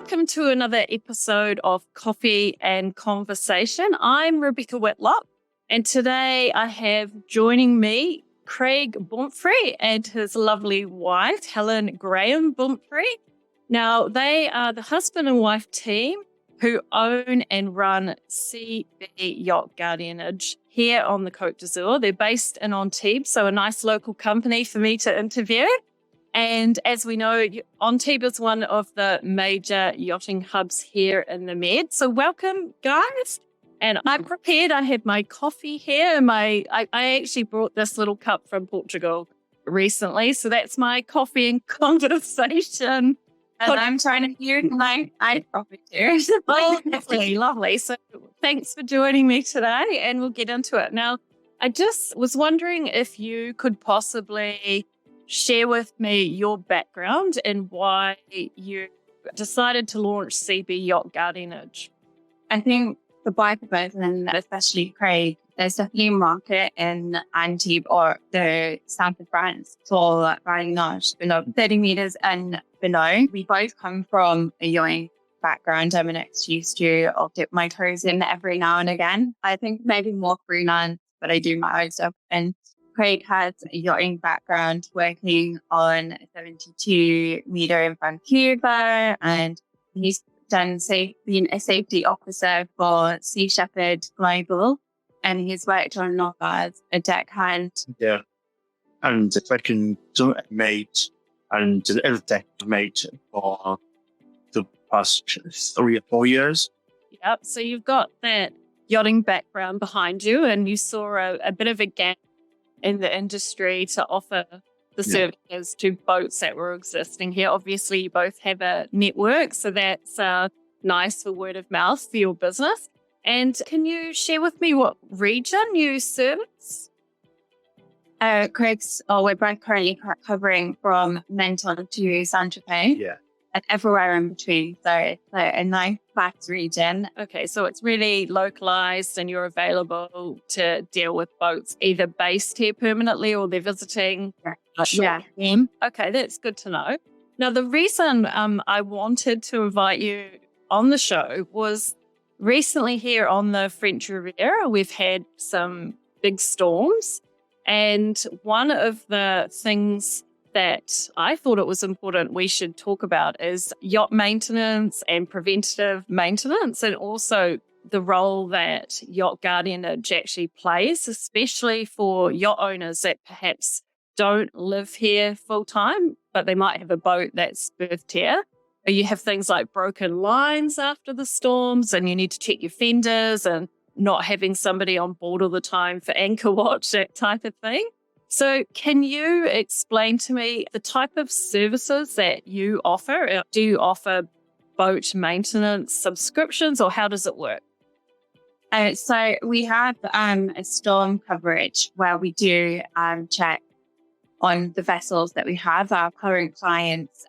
welcome to another episode of Coffee and Conversation. I'm Rebecca Whitlocke, and today I have joining me Graham-Boumphrey and his lovely wife, Helen Graham-Boumphrey. Now, they are the husband and wife team who own and run CB Yacht Guardianage here on the Côte d'Azur. They're based in Antibes, so a nice local company for me to interview. And as we know, Antibes is one of the major yachting hubs here in the Med. So welcome, guys. And I'm prepared. I have my coffee here. And I actually brought this little cup from Portugal recently. So that's my coffee and conversation. And I'm trying to hear tonight. I coffee too. Oh, lovely. So thanks for joining me today. And we'll get into it. Now, I just was wondering if you could possibly share with me your background and why you decided to launch CB Yacht Guardianage. I think for both of us, and especially Craig, there's definitely a market in Antibes or the south of France for Guardianage below 30 meters and below. We both come from a yachting background. I'm an ex-used I'll dip my toes in every now and again. I think maybe more freelance, but I do my own stuff. And Craig has a yachting background working on a 72 meter in Vancouver, and he's been a safety officer for Sea Shepherd Global, and he's worked on Knock as a deckhand. Yeah, and the second mate and the other deck mate for the past 3 or 4 years. Yep, so you've got that yachting background behind you, and you saw a bit of a gap in the industry to offer the services to boats that were existing here. Obviously, you both have a network, so that's nice for word of mouth for your business. And can you share with me what region you service? We're both currently covering from Menton to Santa Fe. Yeah. And everywhere in between. So it's a nice flat region. Okay, so it's really localized and you're available to deal with boats either based here permanently or they're visiting. Yeah. Okay, that's good to know. Now, the reason I wanted to invite you on the show was recently here on the French Riviera, we've had some big storms. And one of the things that I thought it was important we should talk about is yacht maintenance and preventative maintenance, and also the role that Yacht Guardianage actually plays, especially for yacht owners that perhaps don't live here full time, but they might have a boat that's berthed here. You have things like broken lines after the storms, and you need to check your fenders and not having somebody on board all the time for anchor watch, that type of thing. So can you explain to me the type of services that you offer? Do you offer boat maintenance subscriptions, or how does it work? So we have a storm coverage where we do check on the vessels that we have. Our current clients,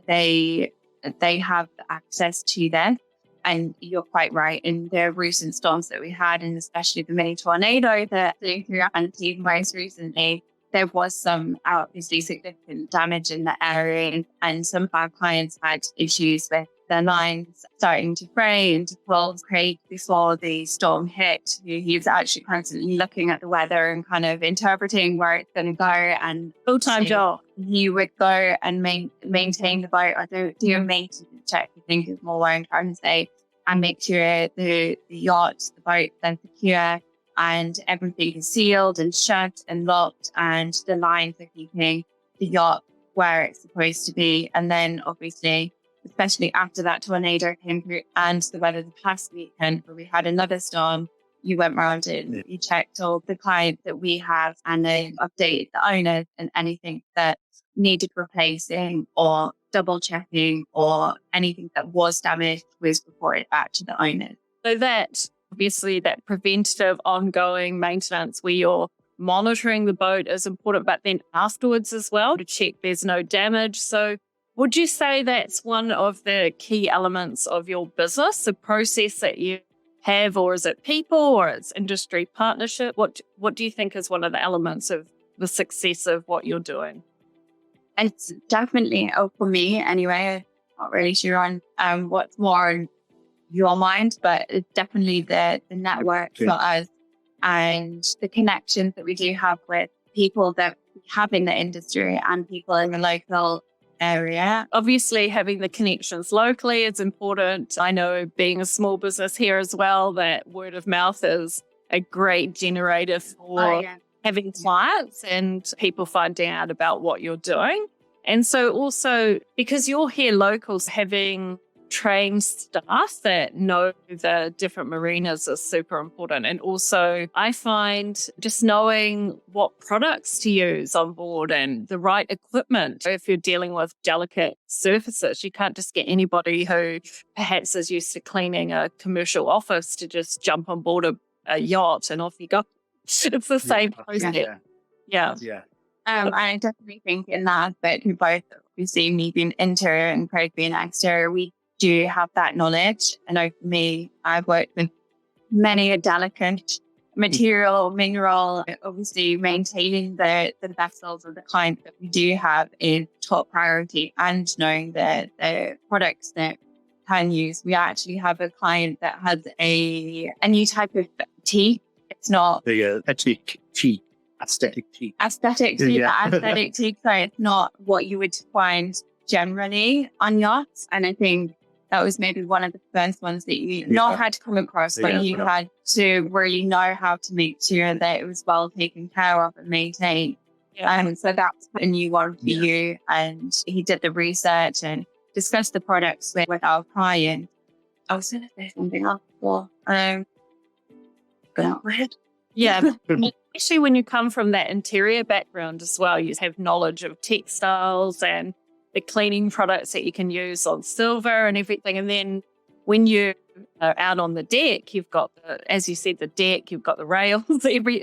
they have access to them. And you're quite right. In the recent storms that we had, and especially the mini tornado that flew through Antibes most recently, there was some obviously significant damage in the area. And some of our clients had issues with their lines starting to fray and to pull. Craig, before the storm hit, he was actually constantly looking at the weather and kind of interpreting where it's going to go. And full-time job. He would go and maintain the boat, or do a maintenance check, I think is more what I'm trying to say, and make sure the yacht, the boat, then secure and everything is sealed and shut and locked, and the lines are keeping the yacht where it's supposed to be. And then obviously, especially after that tornado came through and the weather the past weekend where we had another storm, you went round and you checked all the clients that we have and then updated the owners, and anything that needed replacing or double checking or anything that was damaged was reported back to the owners. So that obviously that preventative ongoing maintenance where you're monitoring the boat is important, but then afterwards as well to check there's no damage. So would you say that's one of the key elements of your business, the process that you have, or is it people, or it's industry partnership? What do you think is one of the elements of the success of what you're doing? It's definitely, for me anyway, not really sure on what's more on your mind, but it's definitely the network for us and the connections that we do have with people that we have in the industry and people in the local area. Obviously, having the connections locally is important. I know being a small business here as well, that word of mouth is a great generator for having clients and people finding out about what you're doing. And so also, because you're here locals, having trained staff that know the different marinas is super important. And also, I find just knowing what products to use on board and the right equipment. If you're dealing with delicate surfaces, you can't just get anybody who perhaps is used to cleaning a commercial office to just jump on board a yacht and off you go. It's the same process. Yeah. I definitely think in that aspect, we both, obviously, me being interior and Craig being exterior, we do have that knowledge. I know for me, I've worked with many a delicate material, mineral. Obviously, maintaining the vessels or the clients that we do have is top priority, and knowing the products that can use. We actually have a client that has a new type of tea. It's not the aesthetic tea. Aesthetic tea. Aesthetic tea. Aesthetic tea. So it's not what you would find generally on yachts. And I think that was maybe one of the first ones that you not had to come across, but you had to really know how to make sure that it was well taken care of and maintained. So that's a new one for you. And he did the research and discussed the products with our client. I was going to say something else before. Yeah. Especially when you come from that interior background as well, you have knowledge of textiles and the cleaning products that you can use on silver and everything. And then when you are out on the deck, you've got, as you said, the deck, you've got the rails,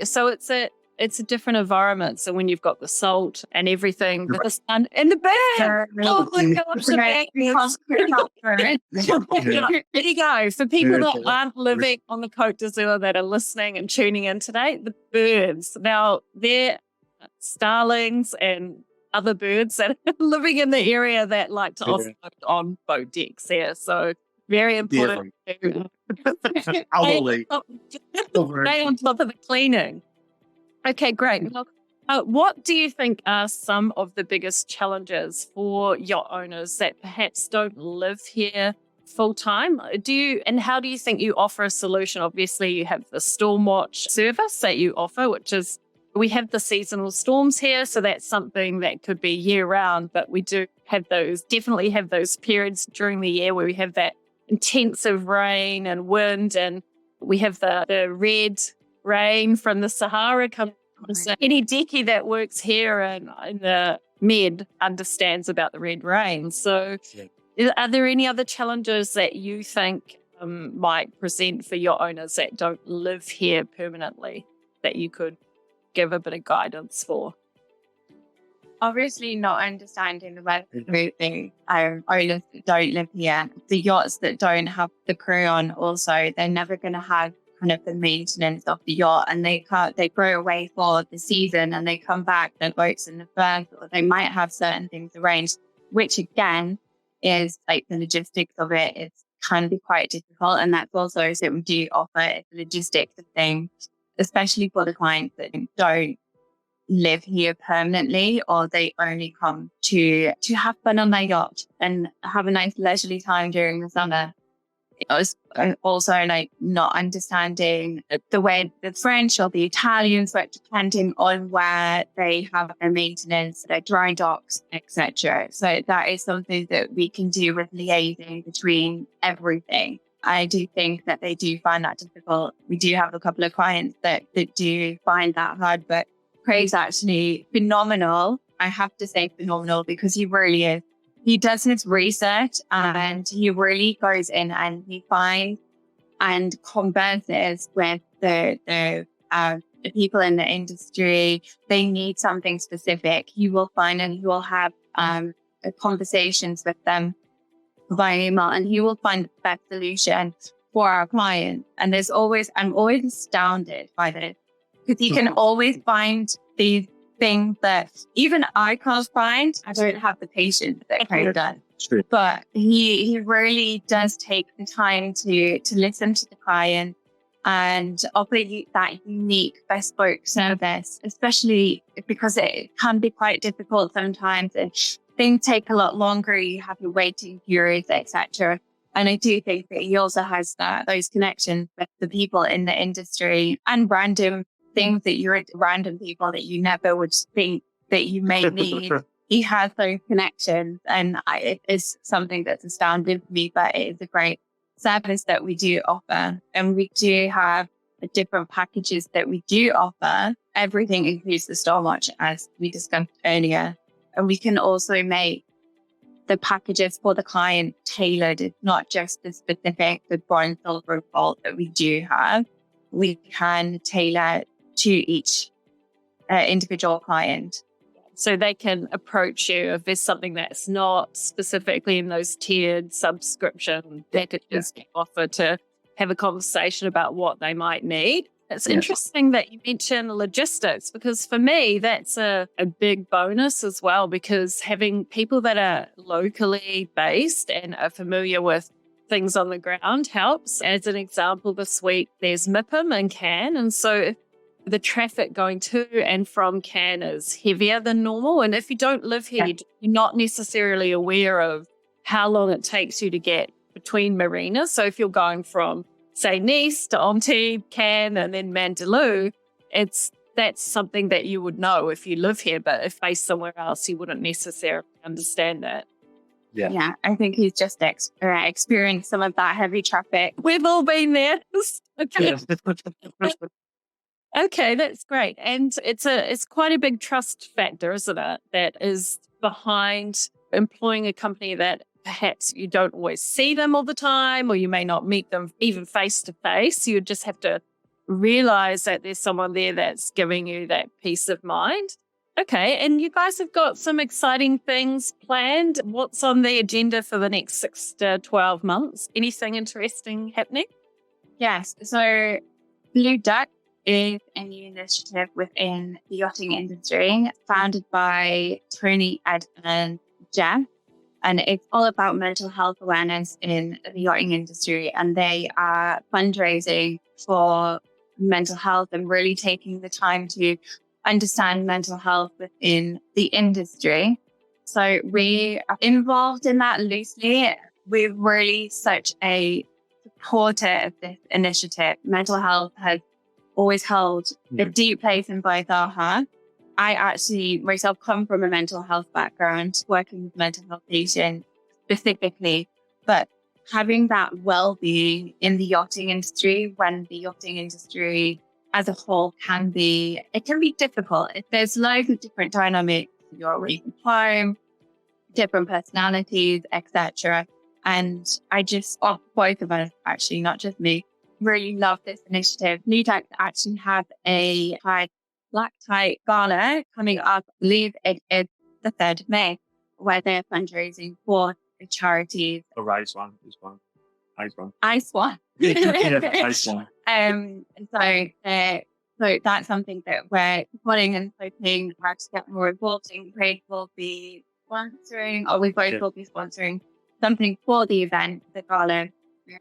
so it's a different environment. So when you've got the salt and everything, the sun and the bird. Oh my gosh, there you go. For people that aren't living on the Côte d'Azur that are listening and tuning in today, the birds. Now, they're starlings and other birds that are living in the area that like to offload on boat decks there. So very important. Stay on top of the cleaning. Okay, great. What do you think are some of the biggest challenges for yacht owners that perhaps don't live here full time? And how do you think you offer a solution? Obviously, you have the storm watch service that you offer, which is, we have the seasonal storms here, so that's something that could be year round, but we do have definitely have those periods during the year where we have that intensive rain and wind, and we have the red rain from the Sahara coming. So any decky that works here and in the Med understands about the red rain. So are there any other challenges that you think might present for your owners that don't live here permanently that you could give a bit of guidance for? Obviously, not understanding the weather thing. Owners that don't live here, the yachts that don't have the crew on, also, they're never going to have kind of the maintenance of the yacht, and they go away for the season and they come back, their boat's in the berth, or they might have certain things arranged, which again is like the logistics of it. It can be quite difficult, and that's also so we do offer the logistics of things, especially for the clients that don't live here permanently, or they only come to have fun on their yacht and have a nice leisurely time during the summer. It was also like not understanding the way the French or the Italians work, depending on where they have their maintenance, their dry docks, etc. So that is something that we can do with liaising between everything. I do think that they do find that difficult. We do have a couple of clients that do find that hard, but Craig's actually phenomenal. I have to say phenomenal, because he really is. He does his research and he really goes in and he finds and converses with the people in the industry. They need something specific. He will find and he will have conversations with them via email, and he will find the best solution for our client. And I'm always astounded by this, because he can always find these things that even I can't find. I don't have the patience that Craig does. True. but he really does take the time to listen to the client and offer you that unique bespoke service, especially because it can be quite difficult sometimes and things take a lot longer. You have your waiting periods, etc. And I do think that he also has those connections with the people in the industry and random things random people that you never would think that you may need. He has those connections, and it is something that's astounding for me, but it is a great service that we do offer. And we do have different packages that we do offer. Everything includes the store watch, as we discussed earlier. And we can also make the packages for the client tailored. It's not just the specific, the bronze, silver, and gold that we do have. We can tailor to each individual client. So they can approach you if there's something that's not specifically in those tiered subscription packages offer to have a conversation about what they might need. It's interesting that you mentioned logistics, because for me, that's a big bonus as well, because having people that are locally based and are familiar with things on the ground helps. As an example, this week, there's MIPIM in Cannes. And so the traffic going to and from Cannes is heavier than normal. And if you don't live here, you're not necessarily aware of how long it takes you to get between marinas. So if you're going from, say, Nice to Antibes, Cannes, and then Mandaloo, that's something that you would know if you live here, but if based somewhere else, you wouldn't necessarily understand that. Yeah, I think he's just experienced some of that heavy traffic. We've all been there. Okay. Okay, that's great. And it's quite a big trust factor, isn't it? That is behind employing a company that perhaps you don't always see them all the time, or you may not meet them even face to face. You just have to realize that there's someone there that's giving you that peace of mind. Okay, and you guys have got some exciting things planned. What's on the agenda for the next 6 to 12 months? Anything interesting happening? Yes, so Blue Duck is a new initiative within the yachting industry, founded by Tony, Ed, and Jeff. And it's all about mental health awareness in the yachting industry. And they are fundraising for mental health and really taking the time to understand mental health within the industry. So we are involved in that loosely. We're really such a supporter of this initiative. Mental health has always held a deep place in both our hearts. I actually myself come from a mental health background, working with mental health patients specifically, but having that well-being in the yachting industry, when the yachting industry as a whole can be difficult. There's loads of different dynamics. You're away from home, different personalities, etc. And I just, both of us actually, not just me, really love this initiative. Blue Duck actually have a black tie gala coming up. I believe it is the 3rd of May, where they're fundraising for the charities. Ice One. Ice One. Ice One. So that's something that we're supporting and hoping to get more involved in. Craig will be sponsoring, or we both will be sponsoring something for the event, the gala,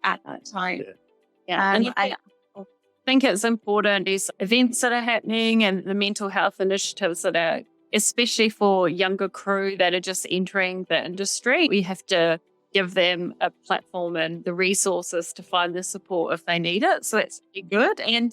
at that time. And I think it's important, these events that are happening and the mental health initiatives that are, especially for younger crew that are just entering the industry, we have to give them a platform and the resources to find the support if they need it. So that's really good. And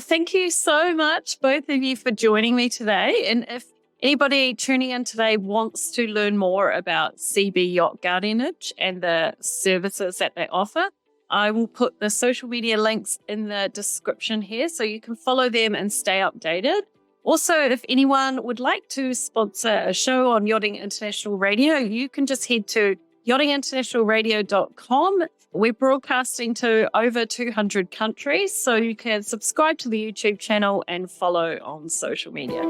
thank you so much, both of you, for joining me today. And if anybody tuning in today wants to learn more about CB Yacht Guardianage and the services that they offer, I will put the social media links in the description here so you can follow them and stay updated. Also, if anyone would like to sponsor a show on Yachting International Radio, you can just head to yachtinginternationalradio.com. We're broadcasting to over 200 countries, so you can subscribe to the YouTube channel and follow on social media.